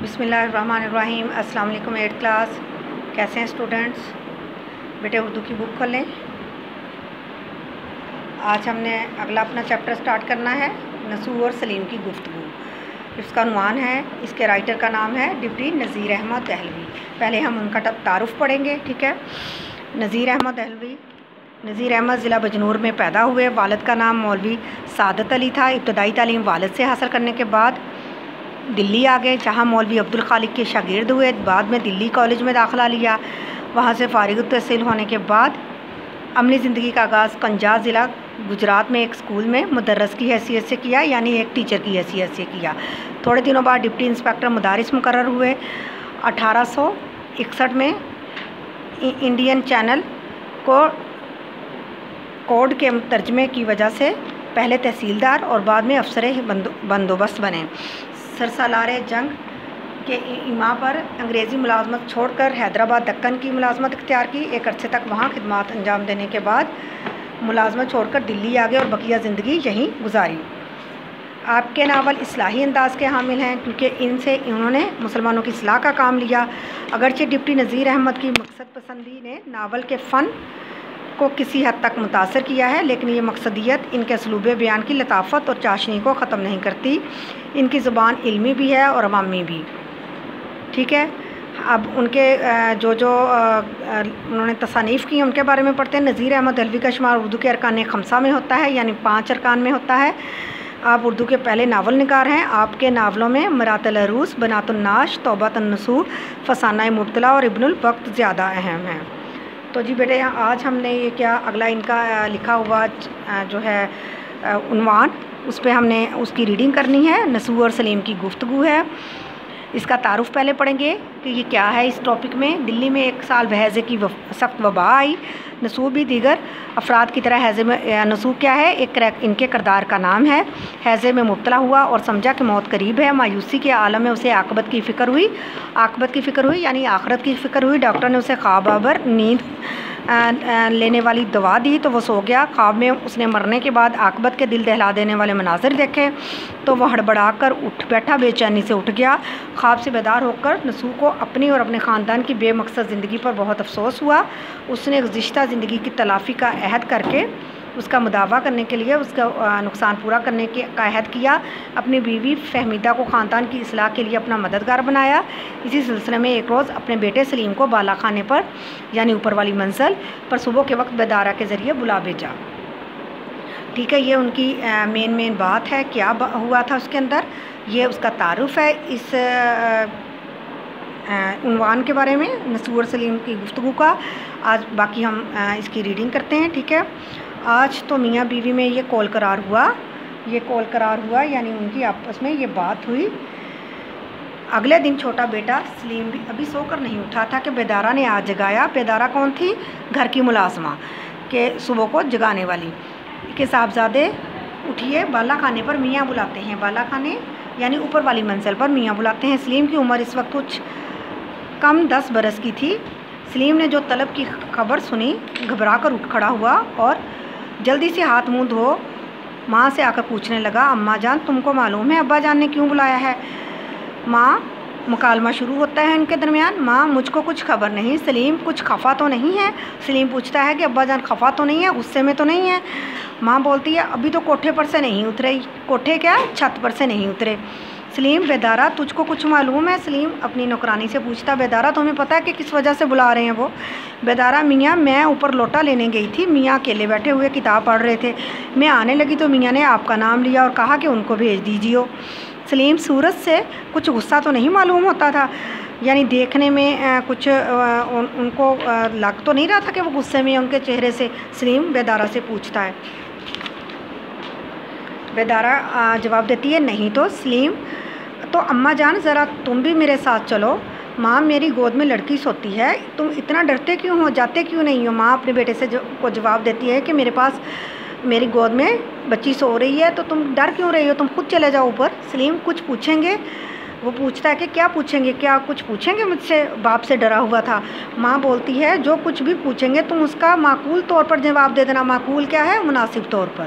بسم اللہ الرحمن الرحیم۔ السلام علیکم 8th کلاس، کیسے ہیں اسٹوڈنٹس؟ بیٹے اردو کی بک کھولیں۔ آج ہم نے اگلا اپنا چیپٹر سٹارٹ کرنا ہے، نسو اور سلیم کی گفتگو۔ اس کا عنوان ہے، اس کے رائٹر کا نام ہے ڈپٹی نذیر احمد دہلوی۔ پہلے ہم ان کا تعارف پڑھیں گے، ٹھیک ہے؟ نذیر احمد دہلوی نذیر احمد ضلع بجنور میں پیدا ہوئے۔ والد کا نام مولوی سعادت علی تھا۔ ابتدائی تعلیم والد سے حاصل کرنے کے بعد دلی آ گئے، جہاں مولوی عبدالخالق کے شاگرد ہوئے۔ بعد میں دلی کالج میں داخلہ لیا۔ وہاں سے فارغ التحصیل ہونے کے بعد عملی زندگی کا آغاز پنجاب ضلع گجرات میں ایک اسکول میں مدرس کی حیثیت سے کیا، یعنی ایک ٹیچر کی حیثیت سے کیا۔ تھوڑے دنوں بعد ڈپٹی انسپکٹر مدارس مقرر ہوئے۔ 1861 میں انڈین چینل کوڈ کے ترجمے کی وجہ سے پہلے تحصیلدار اور بعد میں افسر بندوبست بنے۔ سرسالار جنگ کے ایما پر انگریزی ملازمت چھوڑ کر حیدرآباد دکن کی ملازمت اختیار کی۔ ایک عرصے تک وہاں خدمات انجام دینے کے بعد ملازمت چھوڑ کر دلی آ گئے اور بقیہ زندگی یہیں گزاری۔ آپ کے ناول اصلاحی انداز کے حامل ہیں، کیونکہ ان سے انہوں نے مسلمانوں کی اصلاح کا کام لیا۔ اگرچہ ڈپٹی نذیر احمد کی مقصد پسندی نے ناول کے فن کو کسی حد تک متاثر کیا ہے، لیکن یہ مقصدیت ان کے اسلوب بیان کی لطافت اور چاشنی کو ختم نہیں کرتی۔ ان کی زبان علمی بھی ہے اور عوامی بھی، ٹھیک ہے؟ اب ان کے جو انہوں نے تصانیف کی ان کے بارے میں پڑھتے ہیں۔ نذیر احمد دہلوی کا شمار اردو کے ارکان خمسہ میں ہوتا ہے، یعنی 5 ارکان میں ہوتا ہے۔ آپ اردو کے پہلے ناول نگار ہیں۔ آپ کے ناولوں میں مرات العروس، بنات الناش، توبۃ النصوح، فسانہ مبتلا اور ابن الوقت زیادہ اہم ہیں۔ تو جی بیٹے، آج ہم نے یہ کیا اگلا ان کا لکھا ہوا جو ہے عنوان، اس پہ ہم نے اس کی ریڈنگ کرنی ہے۔ نسو اور سلیم کی گفتگو ہے۔ اس کا تعارف پہلے پڑھیں گے کہ یہ کیا ہے۔ اس ٹاپک میں دلی میں 1 سال بحیضے کی سخت وبا آئی۔ نسو بھی دیگر افراد کی طرح حیضے میں، نسو کیا ہے؟ ان کے کردار کا نام ہے۔ حیضے میں مبتلا ہوا اور سمجھا کہ موت قریب ہے۔ مایوسی کے عالم میں اسے عاقبت کی فکر ہوئی، یعنی آخرت کی فکر ہوئی۔ ڈاکٹر نے اسے خواب آور نیند لینے والی دوا دی تو وہ سو گیا۔ خواب میں اس نے مرنے کے بعد عاقبت کے دل دہلا دینے والے مناظر دیکھے تو وہ ہڑبڑا کر اٹھ بیٹھا، بے چینی سے اٹھ گیا۔ خواب سے بیدار ہو کر نسو کو اپنی اور اپنے خاندان کی بے مقصد زندگی پر بہت افسوس ہوا۔ اس نے گزشتہ زندگی کی تلافی کا عہد کر کے اس کا مداوع کرنے کے لیے اس کا نقصان پورا کرنے کا عہد کیا۔ اپنی بیوی فہمیدہ کو خاندان کی اصلاح کے لیے اپنا مددگار بنایا۔ اسی سلسلے میں ایک روز اپنے بیٹے سلیم کو بالا خانے پر، یعنی اوپر والی منزل پر صبح کے وقت بیدارہ کے ذریعے بلا بھیجا، ٹھیک ہے؟ یہ ان کی مین بات ہے، کیا ہوا تھا اس کے اندر، یہ اس کا تعارف ہے اس عنوان کے بارے میں، نسو اور سلیم کی گفتگو کا۔ آج باقی ہم اس کی ریڈنگ کرتے ہیں، ٹھیک ہے؟ آج تو میاں بیوی میں یہ کول قرار ہوا، یعنی ان کی آپس میں یہ بات ہوئی۔ اگلے دن چھوٹا بیٹا سلیم بھی ابھی سو کر نہیں اٹھا تھا کہ بیدارہ نے آج جگایا۔ بیدارہ کون تھی؟ گھر کی ملازمہ کہ صبح کو جگانے والی، کہ صاحبزادے اٹھیے، بالا خانے پر میاں بلاتے ہیں۔ بالا خانے یعنی اوپر والی منزل پر میاں بلاتے ہیں۔ سلیم کی عمر اس وقت کچھ کم 10 برس کی تھی۔ سلیم نے جو طلب کی خبر سنی گھبرا کر اٹھ کھڑا ہوا اور جلدی سے ہاتھ منہ دھو ماں سے آ کر پوچھنے لگا، اماں جان تم کو معلوم ہے ابا جان نے کیوں بلایا ہے؟ ماں، مکالمہ شروع ہوتا ہے ان کے درمیان۔ ماں، مجھ کو کچھ خبر نہیں۔ سلیم، کچھ خفا تو نہیں ہے؟ سلیم پوچھتا ہے کہ ابا جان خفا تو نہیں ہے، غصے میں تو نہیں ہے؟ ماں بولتی ہے، ابھی تو کوٹھے پر سے نہیں اترے۔ کوٹھے کیا؟ چھت پر سے نہیں اترے۔ سلیم، بیدارہ تجھ کو کچھ معلوم ہے؟ سلیم اپنی نوکرانی سے پوچھتا، بیدارہ تمہیں پتہ ہے کہ کس وجہ سے بلا رہے ہیں وہ؟ بیدارہ، میاں میں اوپر لوٹا لینے گئی تھی، میاں اکیلے بیٹھے ہوئے کتاب پڑھ رہے تھے، میں آنے لگی تو میاں نے آپ کا نام لیا اور کہا کہ ان کو بھیج دیجیے۔ سلیم، صورت سے کچھ غصہ تو نہیں معلوم ہوتا تھا، یعنی دیکھنے میں کچھ ان کو لگ تو نہیں رہا تھا کہ وہ غصے میں ان کے چہرے سے؟ سلیم بیدارہ سے پوچھتا ہے۔ بیدارہ جواب دیتی ہے، نہیں تو۔ سلیم، تو اماں جان ذرا تم بھی میرے ساتھ چلو۔ ماں، میری گود میں لڑکی سوتی ہے، تم اتنا ڈرتے کیوں ہو، جاتے کیوں نہیں ہو؟ ماں اپنے بیٹے سے کو جواب دیتی ہے کہ میرے پاس میری گود میں بچی سو رہی ہے تو تم ڈر کیوں رہی ہو، تم خود چلے جاؤ اوپر۔ سلیم، کچھ پوچھیں گے؟ وہ پوچھتا ہے کہ کیا پوچھیں گے، کیا کچھ پوچھیں گے مجھ سے؟ باپ سے ڈرا ہوا تھا۔ ماں بولتی ہے، جو کچھ بھی پوچھیں گے تم اس کا معقول طور پر جواب دے دینا۔ معقول کیا ہے؟ مناسب طور پر۔